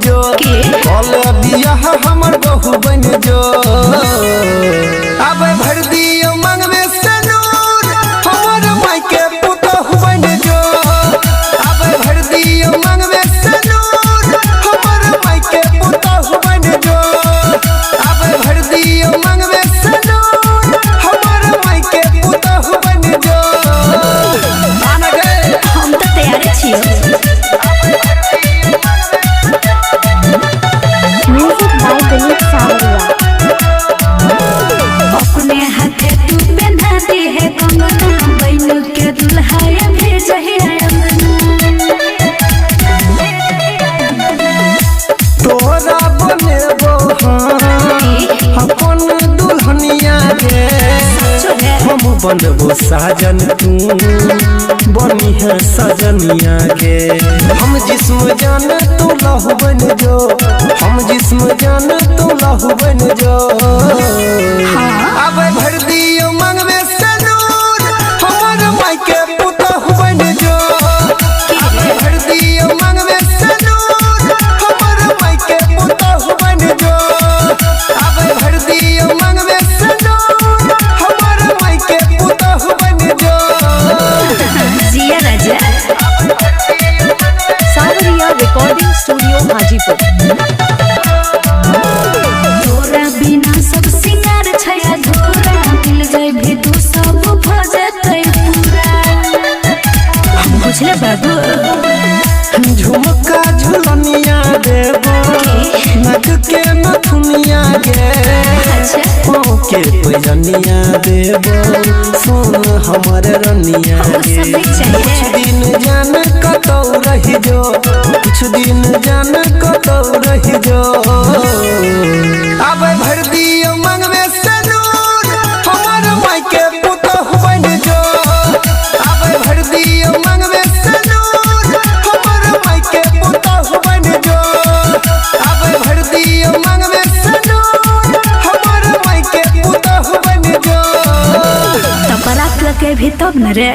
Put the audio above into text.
जो कल बियाह हमर बहू बन जो अब भर दियो मांग में सनूर हमर माई के पुतहु बन जो अब भर दियो मांग में सनूर हमर माई के पुतहु बन जो अब भर दियो मांग में सनूर हमर माई के पुतहु बन जो मान गए हम तो तैयार छियो। म्यूजिक बाय दिलीप सावरिया। अपने हाथे तू पहना दी है कंगना बैनु के दुल्हा भेज है तोरा बनेबो अपन दुल्हनिया गे हम बनबो साजन तू बनी है सजनिया गे हम जिस्म जान तू लहू बन जो हम जिस्म जान तू लहू बन जो अब भर दियो मांग में सनूर हमर माई के पुतहु बन जो भर दियो मांग में सनूर हमर माई के पुतहु बन जो अब भर दियो मांग में सनूर हमर माई के पुतहु बन जो जिया राजा। सावरिया रिकॉर्डिंग स्टूडियो हाजीपुर। तोरा बिना सब सिंगार छया धोरा मिल जाए भी तू सब भजतै पूरा हम बुझले बाबू झुमका झुलनिया देबो नक के नथुनिया गे पाँव के पैजनिया देबो सोन हमर रनिया गे कुछ दिन जान कतौ रही जो कुछ दिन जान कतौ रही जो अब भर दियो मांग में सनूर हमर माई के पुतहु बन जो अब भर दियो मांग में सनूर हमर माई के पुतहु बन जो अब भर दियो मांग में सनूर हमर माई के पुतहु बन जो तपरा के भी तब न रे।